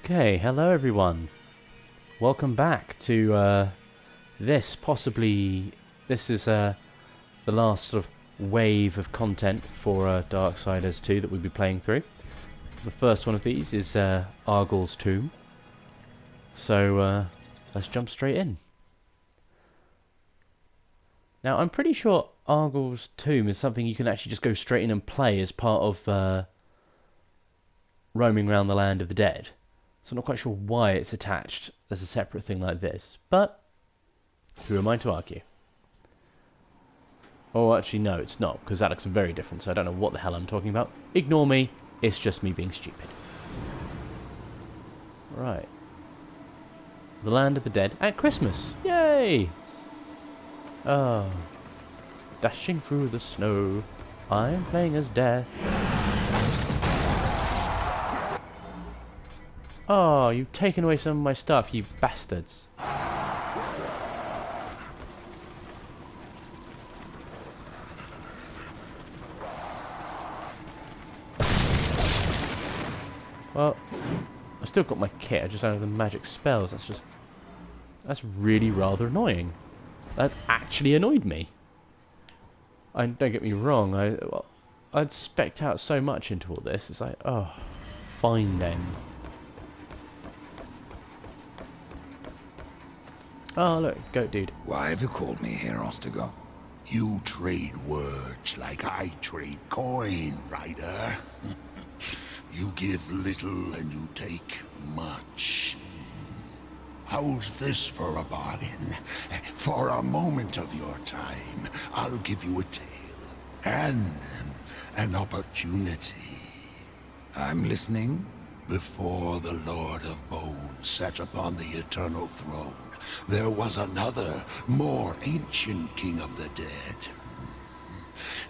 Okay, hello everyone. Welcome back to this. This is the last sort of wave of content for Darksiders 2 that we'll be playing through. The first one of these is Argul's tomb. So let's jump straight in. Now I'm pretty sure Argul's tomb is something you can actually just go straight in and play as part of roaming around the land of the dead. So I'm not quite sure why it's attached as a separate thing like this, but who am I to argue? Oh, actually no, it's not, because that looks very different, so I don't know what the hell I'm talking about. Ignore me, it's just me being stupid. Right. The land of the dead at Christmas! Yay! Oh. Dashing through the snow, I'm playing as death. Oh, you've taken away some of my stuff, you bastards. Well, I've still got my kit, I just don't have the magic spells. That's really rather annoying. That's actually annoyed me. Don't get me wrong, I'd spec'd out so much into all this, it's like, oh, fine then. Oh, look, goat dude. Why have you called me here, Ostago? You trade words like I trade coin, Ryder. You give little and you take much. How's this for a bargain? For a moment of your time, I'll give you a tale and an opportunity. I'm listening. Before the Lord of Bones sat upon the eternal throne, there was another, more ancient king of the dead.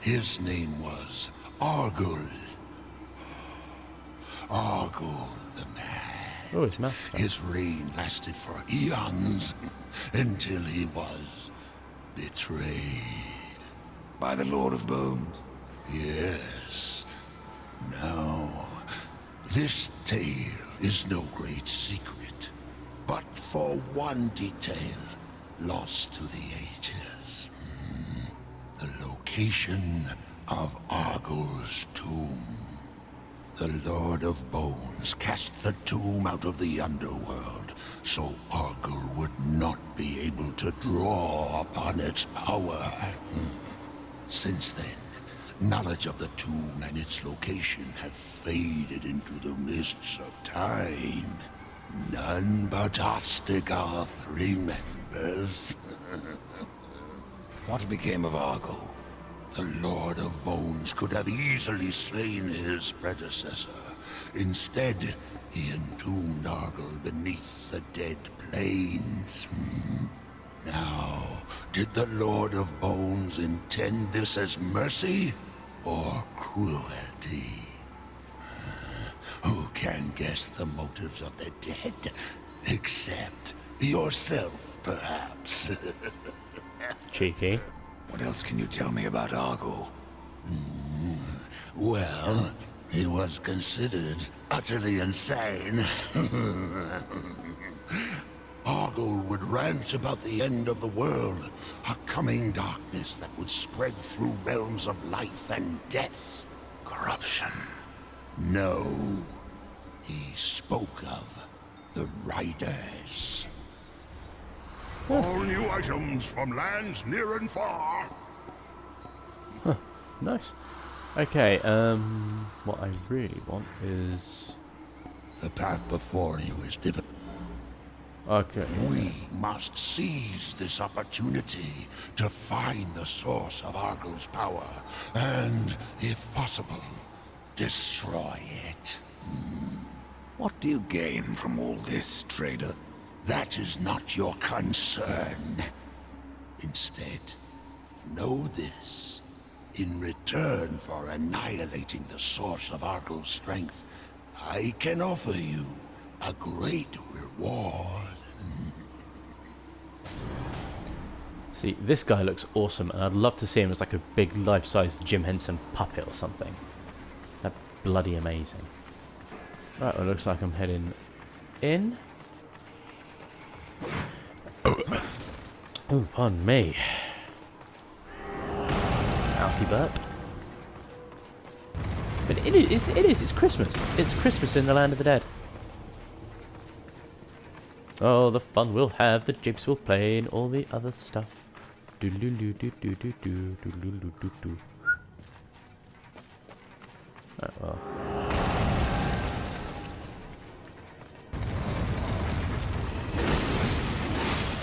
His name was Argul. Argul the Mad. Oh, it's master. His reign lasted for eons, until he was betrayed. By the Lord of Bones? Yes. Now, this tale is no great secret, but for one detail lost to the ages. The location of Argul's tomb. The Lord of Bones cast the tomb out of the underworld, so Argul would not be able to draw upon its power. Since then, knowledge of the tomb and its location have faded into the mists of time. None but Ostagoth remembers. What became of Argul? The Lord of Bones could have easily slain his predecessor. Instead, he entombed Argul beneath the dead plains. Now, did the Lord of Bones intend this as mercy or cruelty? Who can guess the motives of the dead? Except yourself, perhaps. Cheeky. What else can you tell me about Argul? Well, he was considered utterly insane. Argul would rant about the end of the world, a coming darkness that would spread through realms of life and death. Corruption. No, he spoke of the Riders. All new items from lands near and far. Huh, nice. Okay, what I really want is... The path before you is difficult. Okay. We must seize this opportunity to find the source of Argul's power, and, if possible, destroy it. What do you gain from all this, trader? That is not your concern. Instead, know this. In return for annihilating the source of Argul's strength, I can offer you a great reward. See, this guy looks awesome, and I'd love to see him as like a big life-size Jim Henson puppet or something. That'd be bloody amazing. Right, well, it looks like I'm heading in. Oh, pardon me. Alky burp. But it is, it's Christmas. It's Christmas in the land of the dead. Oh, the fun we'll have, the jigs we'll play, and all the other stuff. Do-do-do-do-do-do-do-do-do-do-do. Oh, well.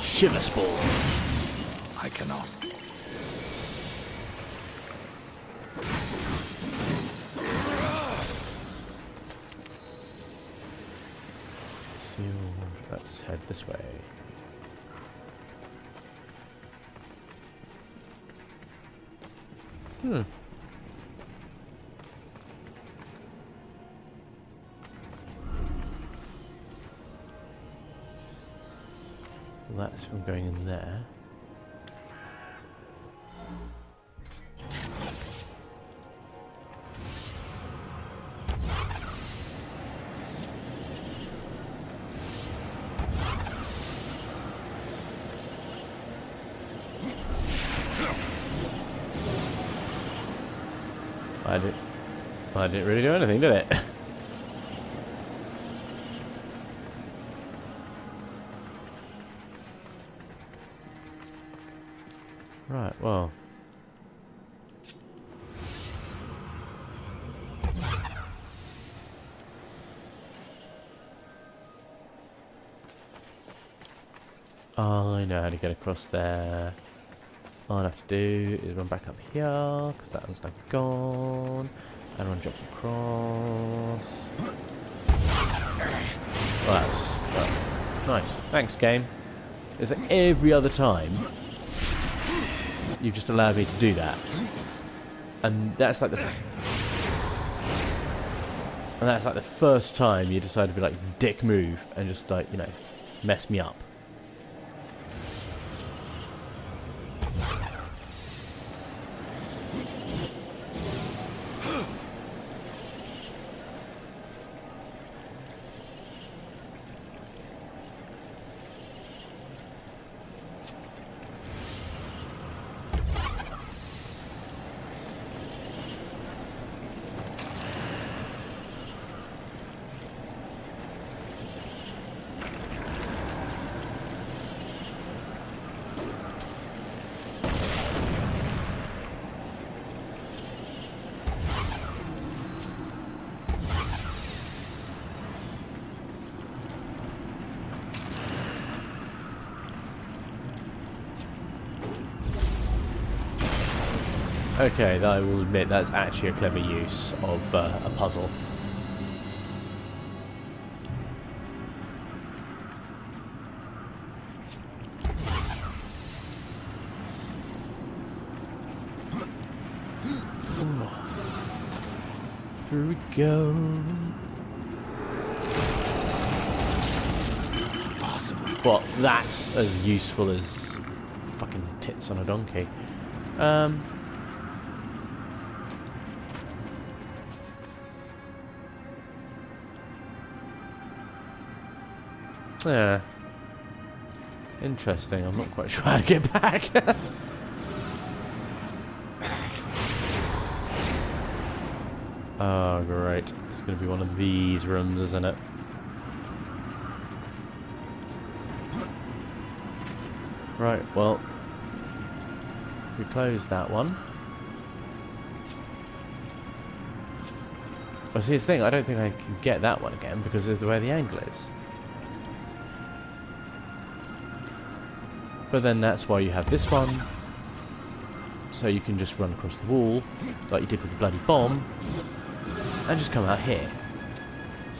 Shiver Spore. I cannot. Let's head this way. Hmm. Well, that's from going in there. I didn't really do anything, did it? Right, well. I know how to get across there. All I have to do is run back up here, because that one's now gone. And run jump across. Well, that's nice. Thanks, game. It's like every other time you just allowed me to do that. And that's like the first time you decided to be like, dick move, and just like, you know, mess me up. Okay, I will admit that's actually a clever use of a puzzle. Ooh. Here we go. Possible. Well, that's as useful as fucking tits on a donkey. Yeah. Interesting, I'm not quite sure how to get back. Oh, great. It's going to be one of these rooms, isn't it? Right, well. We close that one. Well, see, here's the thing, I don't think I can get that one again because of the way the angle is. But then that's why you have this one, so you can just run across the wall, like you did with the bloody bomb, and just come out here.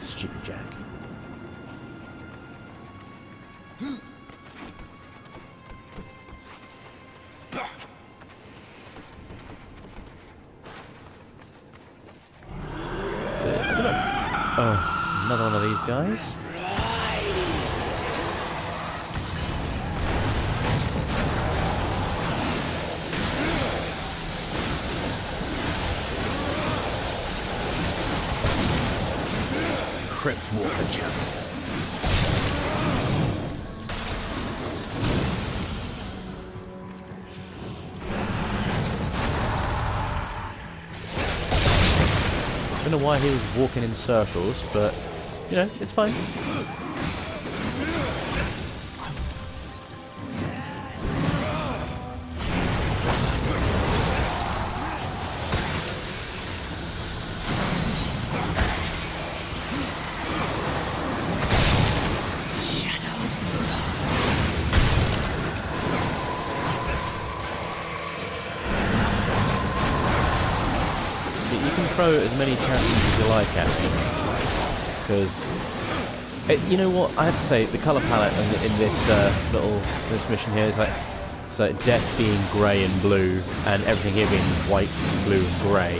Stupid Jack. Oh, another one of these guys. Crypt Walker Champion. don't know why he was walking in circles, but, you know, it's fine. Throw as many chances as you like at me, because you know what, I have to say the colour palette in this this mission here is like, so death being grey and blue and everything here being white, blue and grey.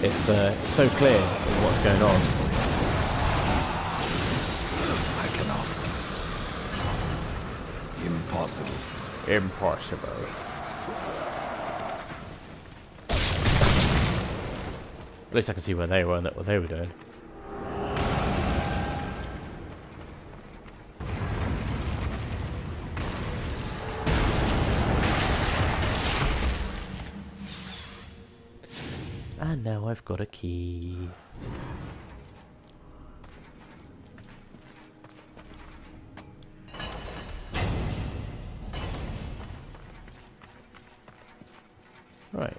It's so clear in what's going on. I cannot. Impossible. Impossible. At least I can see where they were and what they were doing. And now I've got a key. Right.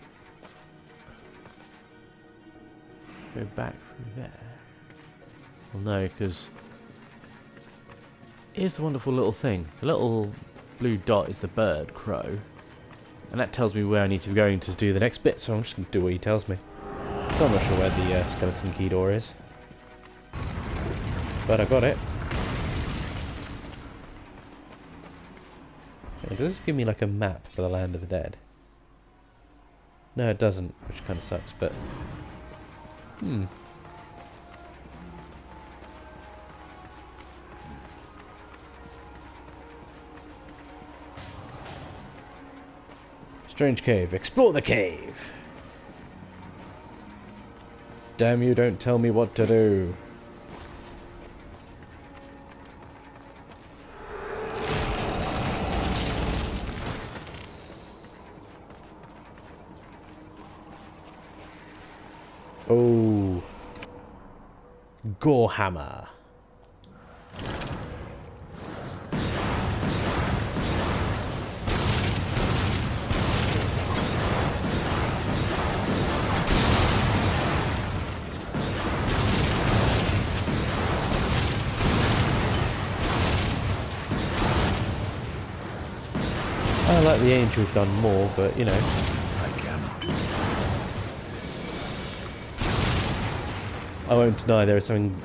Go back from there. Well, no, because here's the wonderful little thing. The little blue dot is the bird, crow, and that tells me where I need to be going to do the next bit. So I'm just going to do what he tells me. So I'm not sure where the skeleton key door is, but I got it. Okay, does this give me like a map for the land of the dead? No, it doesn't, which kind of sucks, but. Strange cave. Explore the cave! Damn you, don't tell me what to do. Oh. Gorehammer. I like the angel we've done more, but you know. I cannot. I won't deny there is something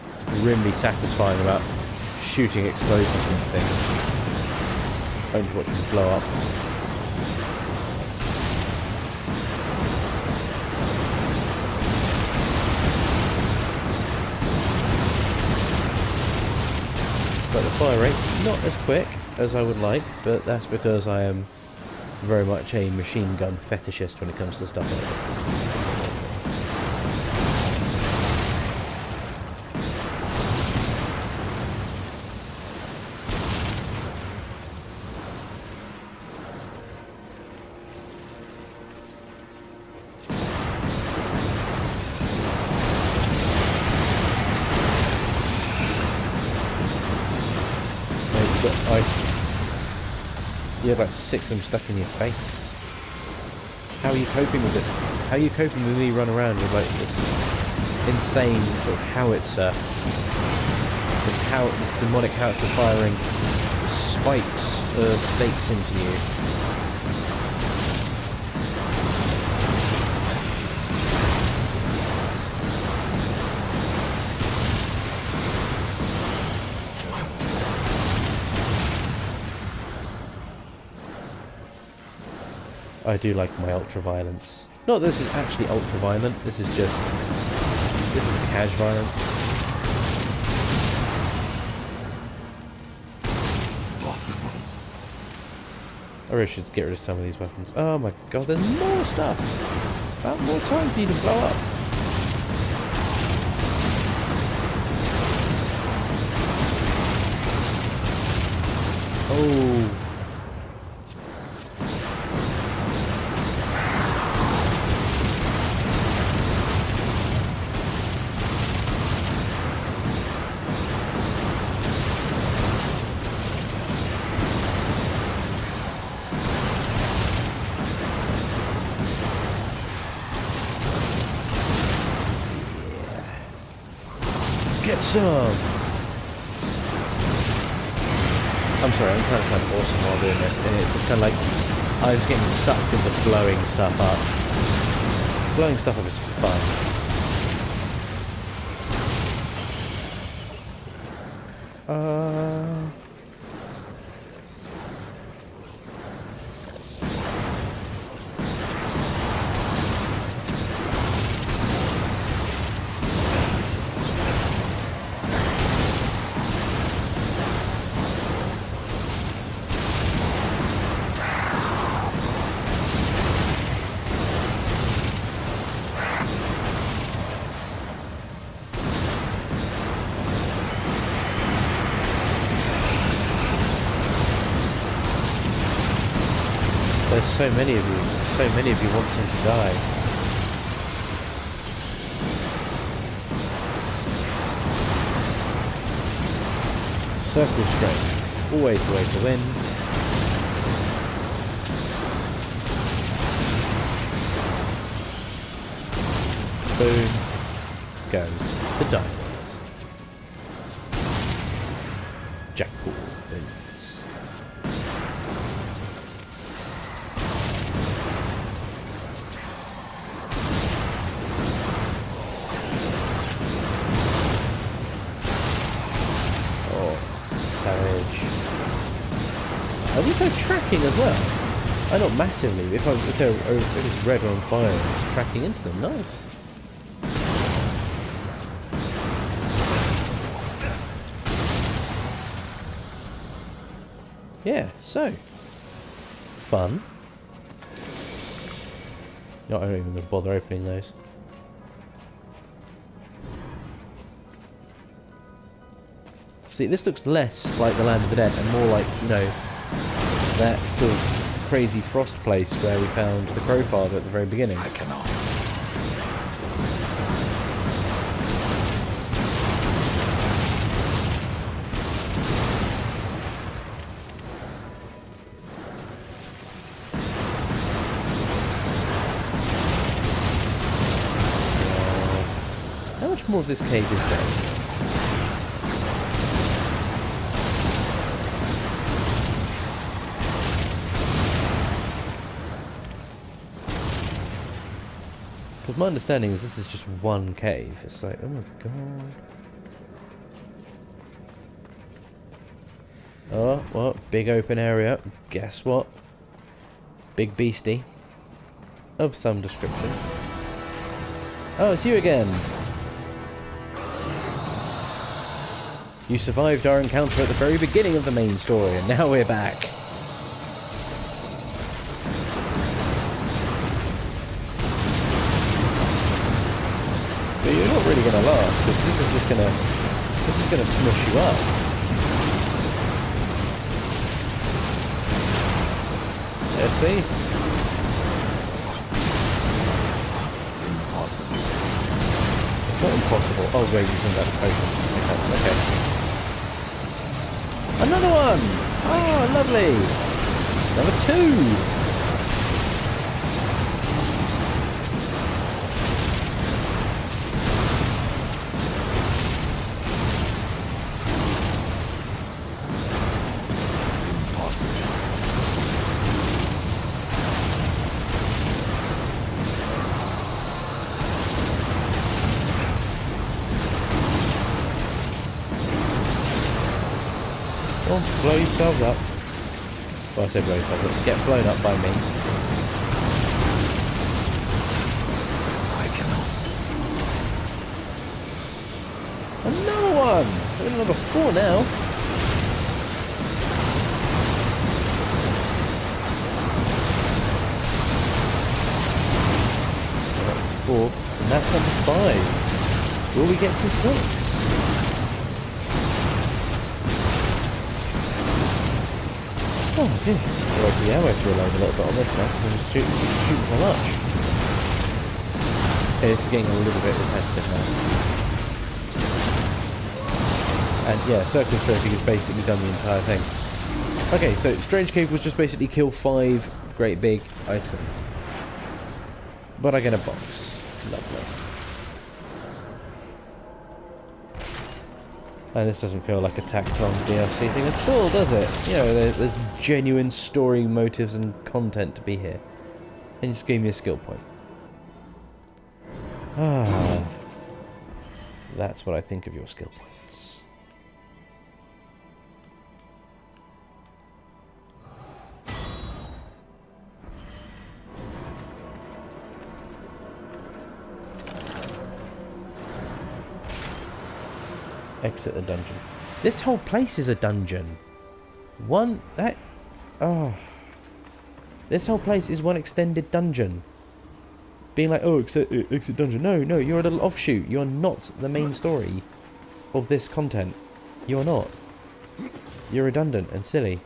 grimly satisfying about shooting explosives and things. Only to watch them blow up. But the fire rate, not as quick as I would like, but that's because I am very much a machine gun fetishist when it comes to stuff like this. You have like 6 of them stuck in your face. How are you coping with this? How are you coping with me running around with like this insane sort of howitzer? This demonic howitzer firing spikes of stakes into you. I do like my ultra-violence. Not that this is actually ultra-violent, this is cash violence. Possible. I really should get rid of some of these weapons. Oh my god, there's more stuff! About more time for you to blow up. Oh. Get some! I'm sorry, I'm trying to sound awesome while doing this, and it's just kind of like, I was getting sucked into blowing stuff up. Blowing stuff up is fun. There's so many of you wanting to die. Circle strength, always the way to win. Boom goes the diamond. Jackal boots. Are these like tracking as well? Not massively. If it's red on fire, it's tracking into them. Nice. Yeah. So fun. No, I don't even bother opening those. See, this looks less like the Land of the Dead and more like, you know, that sort of crazy frost place where we found the Crowfather at the very beginning. I cannot. How much more of this cave is there? Because my understanding is this is just one cave. It's like, oh my god. Oh, what? Big open area. Guess what? Big beastie. Of some description. Oh, it's you again! You survived our encounter at the very beginning of the main story, and now we're back. But you're not really going to last, because this is going to smush you up. Let's see. Impossible. It's not impossible. Oh wait, you can get the potion. Okay. Another one! Oh, lovely! Number 2! Blow yourselves up. Well, I say blow yourselves up. Get blown up by me. I cannot. Another one! We're at number 4 now. That's 4. And that's number 5. Will we get to 6? Oh dear. I'll open the ammo to reload a little bit on this now because I'm just shooting so much. It's getting a little bit repetitive now. And yeah, circle strafing has basically done the entire thing. Okay, so Strange Cave was just basically kill 5 great big Icelands. But I get a box. Lovely. And this doesn't feel like a tacked on DLC thing at all, does it? You know, there's genuine story motives and content to be here. And you just gave me a skill point. Ah, that's what I think of your skill points. Exit the dungeon. This whole place is a dungeon. This whole place is one extended dungeon. Being like, oh, exit dungeon. No, you're a little offshoot. You're not the main story of this content. You're not. You're redundant and silly.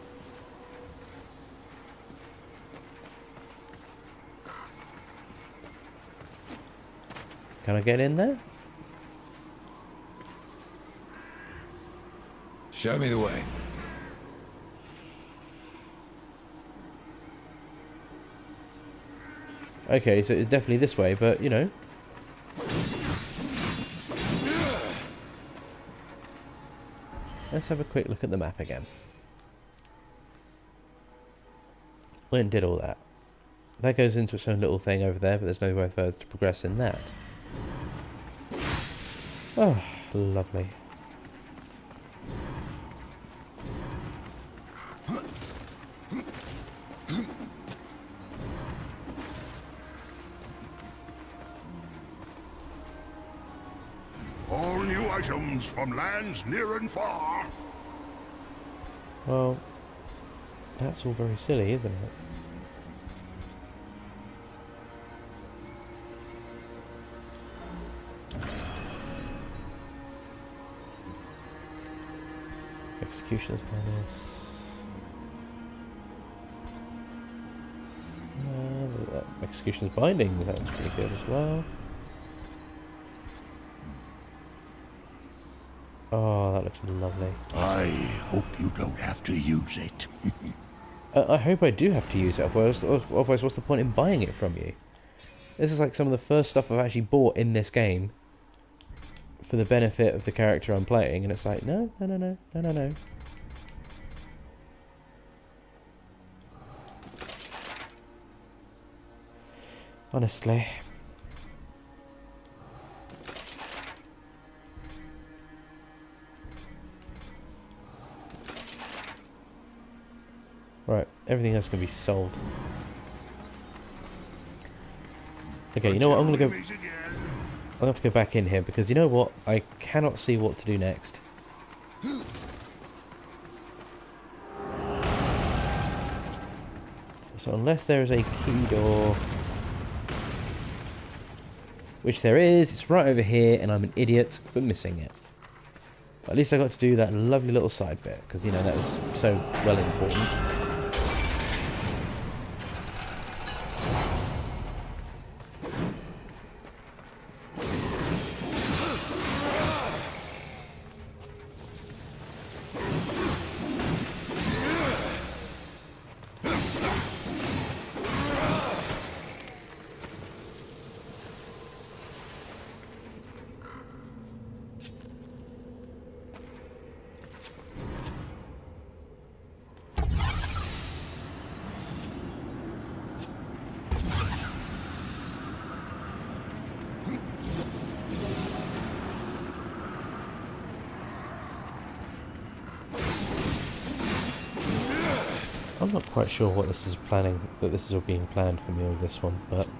Can I get in there? Show me the way. Okay, so it's definitely this way, but, you know. Let's have a quick look at the map again. Went and did all that. That goes into its own little thing over there, but there's no way further to progress in that. Oh, lovely. All new items from lands near and far. Well, that's all very silly, isn't it? Executioner's bonus. Executioner's bindings, that's pretty good as well. Oh, that looks lovely. I hope you don't have to use it. I hope I do have to use it, otherwise what's the point in buying it from you? This is like some of the first stuff I've actually bought in this game for the benefit of the character I'm playing, and it's like, no. Honestly. Right, everything else can be sold. Okay, you know what, I'm gonna have to go back in here, because you know what, I cannot see what to do next. So unless there is a key door, which there is, it's right over here, and I'm an idiot for missing it. But at least I got to do that lovely little side bit, because you know that was so well important. I'm not quite sure what this is planning, that this is all being planned for me with this one, but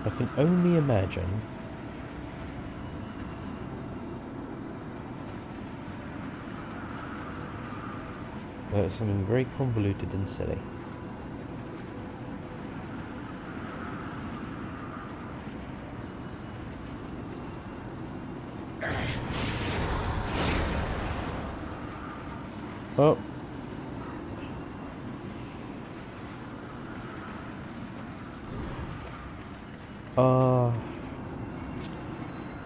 I can only imagine that it's something very convoluted and silly. Oh. Oh.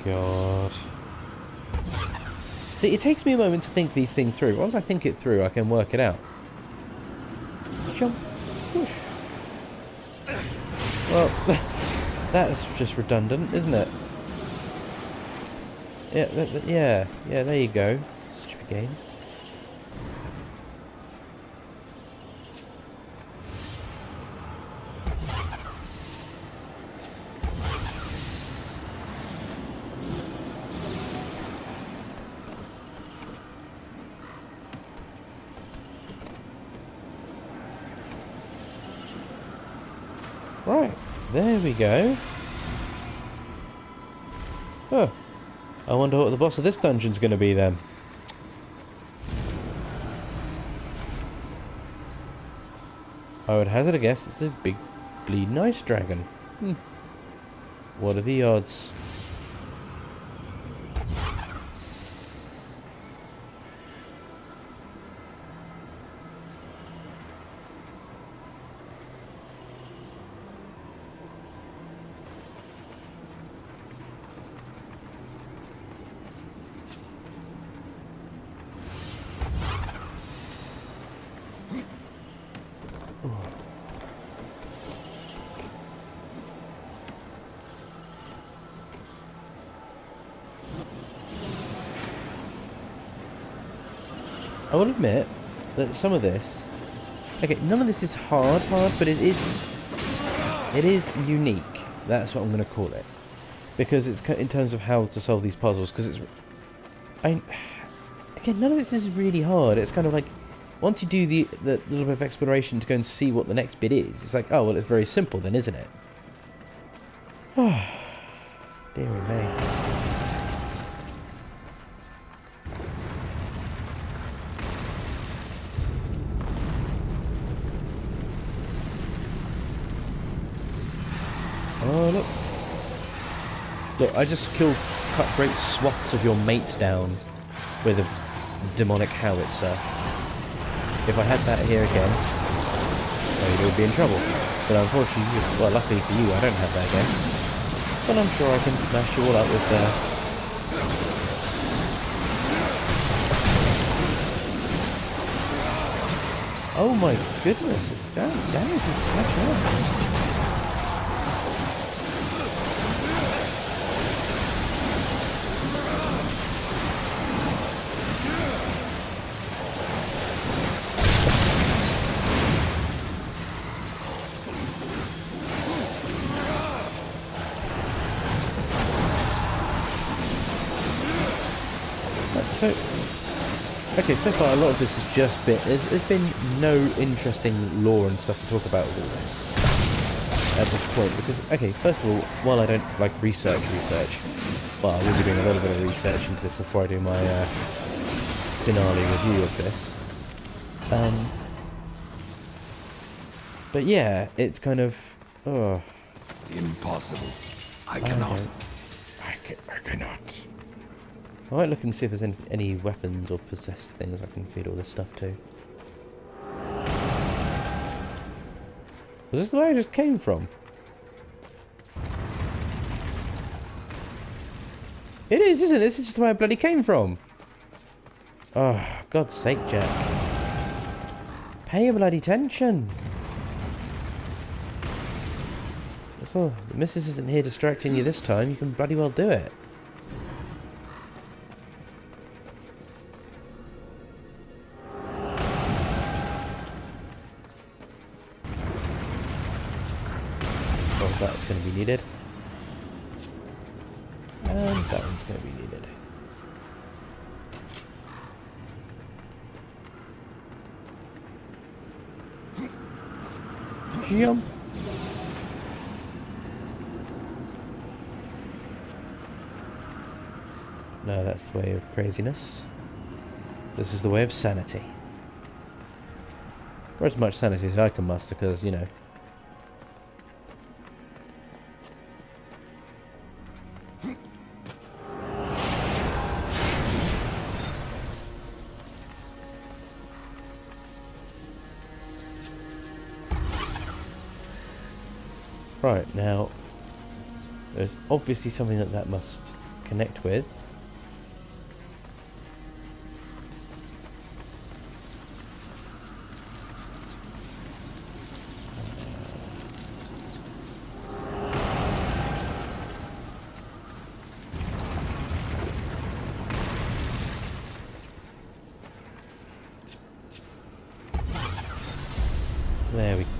God. See, it takes me a moment to think these things through. Once I think it through, I can work it out. Jump. Whoosh. Well, That's just redundant, isn't it? Yeah, yeah, there you go. Stupid game. Right, there we go. Oh, I wonder what the boss of this dungeon's going to be then. I would hazard a guess it's a big bleeding ice dragon. What are the odds? I will admit that some of this, okay, none of this is hard, but it is unique. That's what I'm going to call it, because it's in terms of how to solve these puzzles. Because again, none of this is really hard. It's kind of like once you do the little bit of exploration to go and see what the next bit is, it's like, oh well, it's very simple then, isn't it? Oh, dearie me. Oh, look. Look, I just cut great swaths of your mates down with a demonic howitzer. If I had that here again, well, would be in trouble. But unfortunately, well, luckily for you, I don't have that again. But I'm sure I can smash you all up with Oh my goodness, it's damage is smashing up. Okay, so far a lot of this has just been... There's been no interesting lore and stuff to talk about with all this at this point, because, okay, first of all, while I don't like research, well, I will be doing a little bit of research into this before I do my finale review of this. But yeah, it's kind of... Oh. Impossible. I cannot. I cannot. I might look and see if there's any weapons or possessed things I can feed all this stuff to. Was this the way I just came from? It is, isn't it? This is just the way I bloody came from. Oh, God's sake, Jack. Pay your bloody attention. That's all. The missus isn't here distracting you this time. You can bloody well do it. That's going to be needed. And that one's going to be needed. Jump! No, that's the way of craziness. This is the way of sanity. Or as much sanity as I can muster, because, you know... Right, now, there's obviously something that must connect with.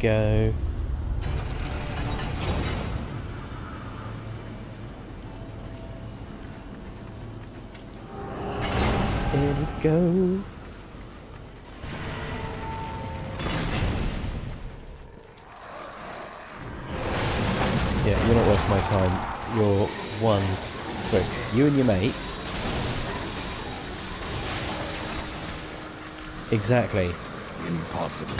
go. There we go. Yeah, you're not worth my time. You're one. Sorry, you and your mate. Exactly. Impossible.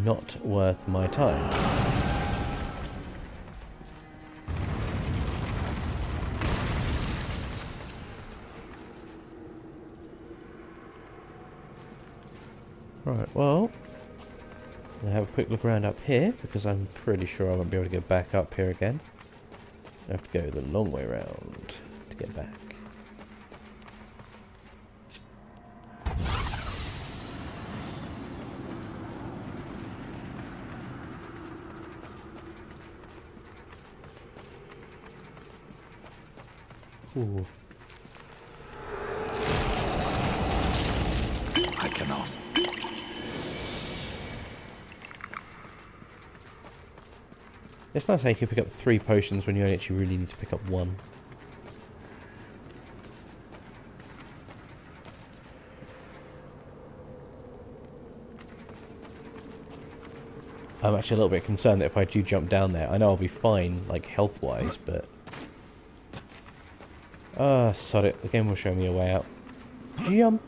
Not worth my time. Right, well, I'll have a quick look around up here, because I'm pretty sure I won't be able to get back up here again. I have to go the long way round to get back. Ooh. I cannot. It's nice how you can pick up 3 potions when you actually really need to pick up 1. I'm actually a little bit concerned that if I do jump down there, I know I'll be fine, like, health-wise, but... Ah, sod it. The game will show me a way out. Jump!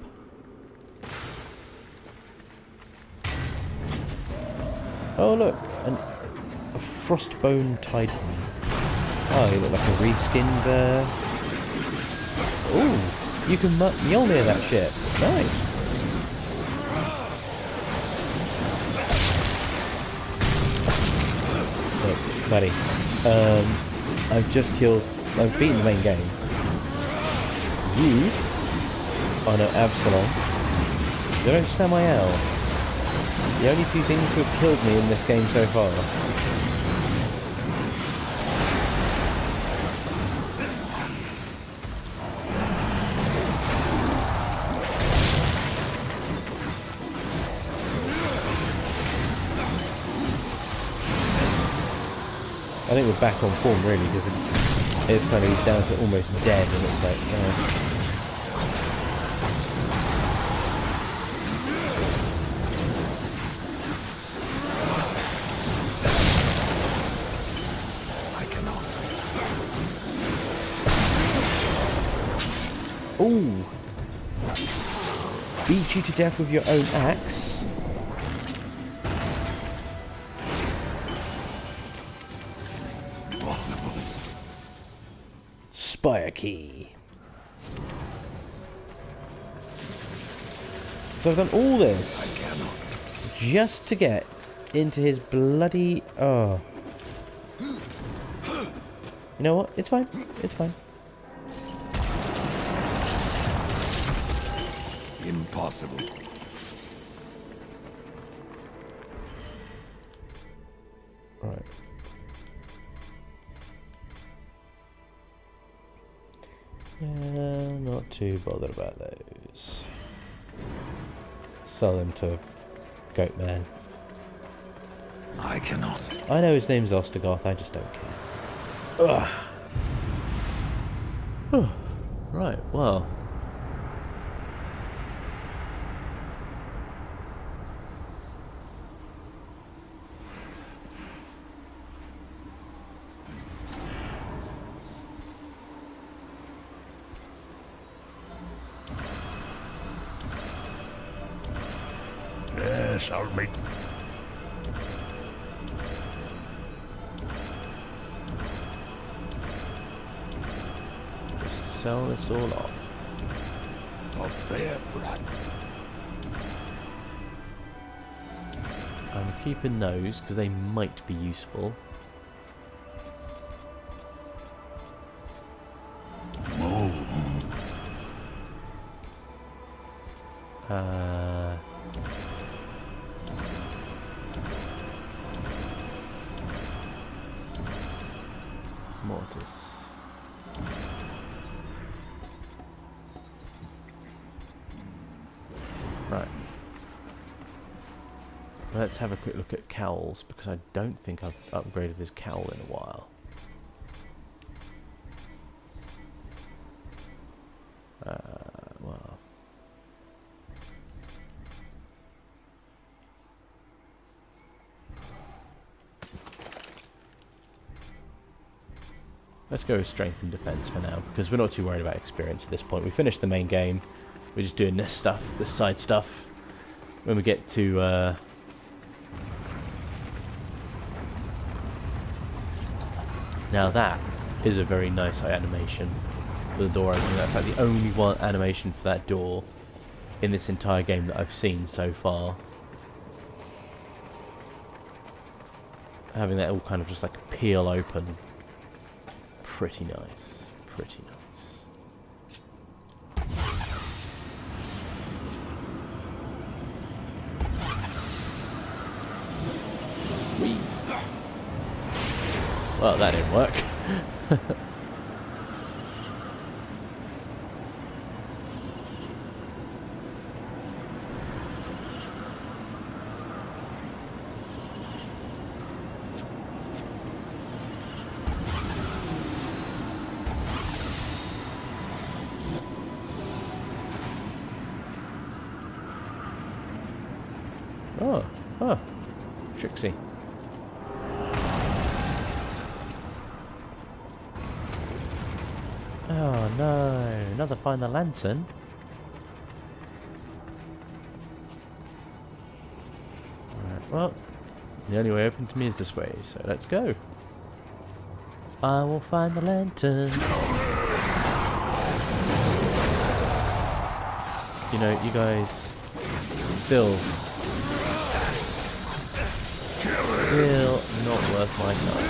Oh, look! A Frostbone Titan. Oh, you look like a reskinned, Ooh! You can Mjolnir that shit. Nice! Look, buddy. I've beaten the main game. You... Oh no, Absalom. You're Samael. The only 2 things who have killed me in this game so far. I think we're back on form really, because it's kind of, he's down to almost dead, and it's like, Ooh! Beat you to death with your own axe? Possible. Spire key. So I've done all this I cannot. just to get into his bloody... Oh. You know what? It's fine. It's fine. Impossible. Right. Yeah, not too bothered about those. Sell them to Goatman. I cannot. I know his name's Ostergoth, I just don't care. Ugh. Right, well. Yes, I'll make... Just sell this all off. a fair price. I'm keeping those because they might be useful. Oh. Mortis. Right. let's have a quick look at cowls, because I don't think I've upgraded this cowl in a while. Well, let's go with strength and defense for now, because we're not too worried about experience at this point. We finished the main game. We're just doing this stuff, this side stuff. When we get to now, that is a very nice animation for the door opening. That's like the only one animation for that door in this entire game that I've seen so far. Having that all kind of just like peel open. Pretty nice. Pretty nice. Whee. Well, that didn't work. Oh, Trixie. Oh no, another find the lantern. Alright, well, the only way open to me is this way, so let's go. I will find the lantern. You know, you guys still not worth my time.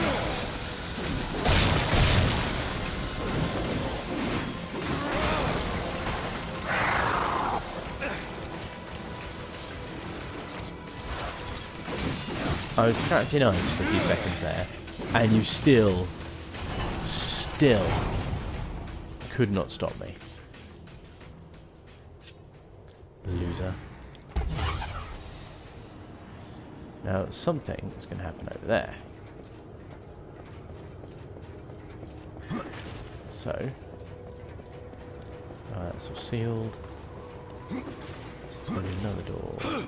I was trapped in ice for a few seconds there, and you still could not stop me. Loser. Now, something is going to happen over there. So, that's all sealed. This is going to be another door.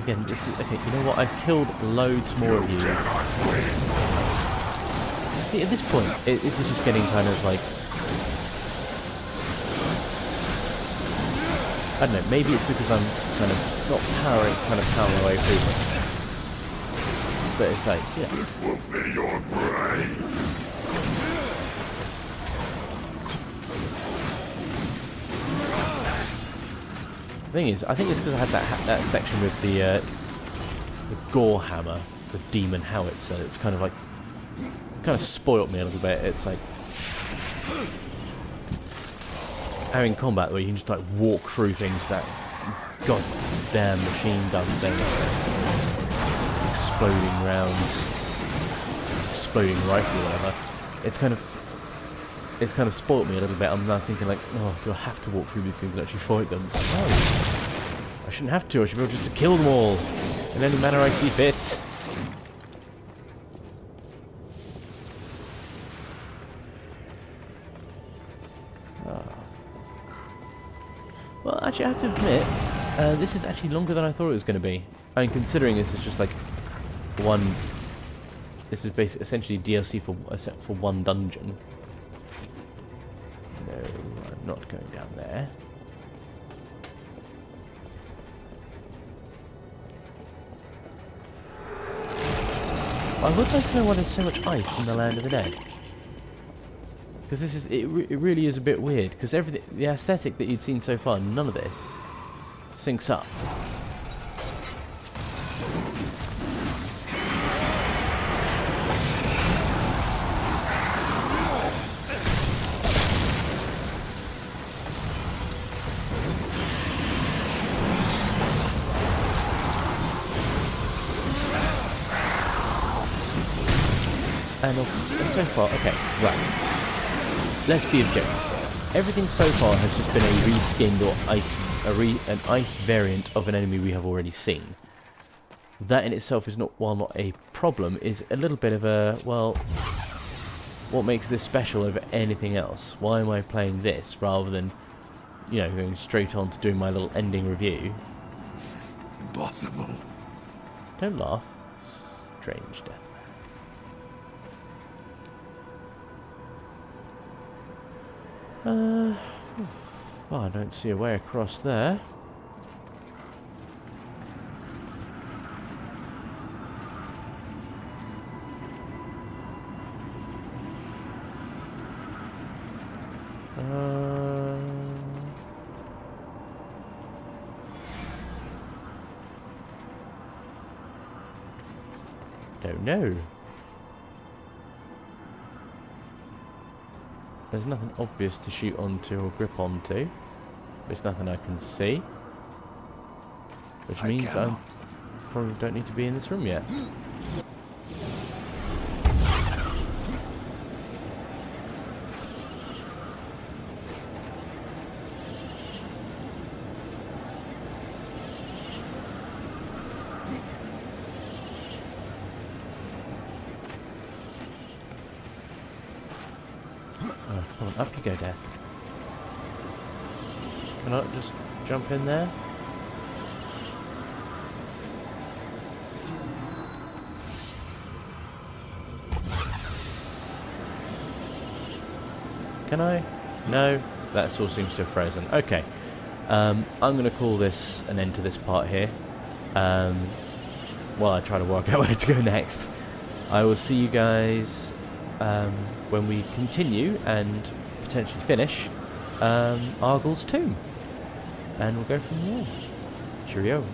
Again, this is okay. You know what? I've killed loads more of you. See, at this point, this is just getting kind of like, I don't know. Maybe it's because I'm kind of not powering away through this, but it's like, yeah. This will be your grave. The thing is, I think it's because I had that section with the gore hammer, the demon howitzer. It's kind of spoilt me a little bit. It's like having combat where you can just like walk through things with that goddamn machine gun thing, exploding rounds, exploding rifle, whatever. It's kind of spoilt me a little bit. I'm now thinking like, oh, do I have to walk through these things and actually fight them? No, I shouldn't have to. I should be able just to kill them all in any manner I see fit. Well, actually, I have to admit, this is actually longer than I thought it was going to be. I mean, considering this is just like one. This is basically essentially DLC for one dungeon. No, I'm not going down there. I would like to know why there's so much ice in the land of the dead. Because this is it really is a bit weird. Because everything, the aesthetic that you'd seen so far, none of this syncs up. so far... Okay, right. Let's be objective. Everything so far has just been a reskinned or an ice variant of an enemy we have already seen. That in itself is not, while not a problem, is a little bit of a, well, what makes this special over anything else? Why am I playing this rather than, you know, going straight on to doing my little ending review? Impossible. Don't laugh. Strange death. Well, I don't see a way across there. Don't know. There's nothing obvious to shoot onto or grip onto. There's nothing I can see. Which means I probably don't need to be in this room yet. Oh, come on, up you go, Death. Can I just jump in there? Can I? No, that all seems to have frozen. Okay, I'm going to call this an end to this part here. While I try to work out where to go next. I will see you guys when we continue and potentially finish Argul's tomb. And we'll go from there. Cheerio.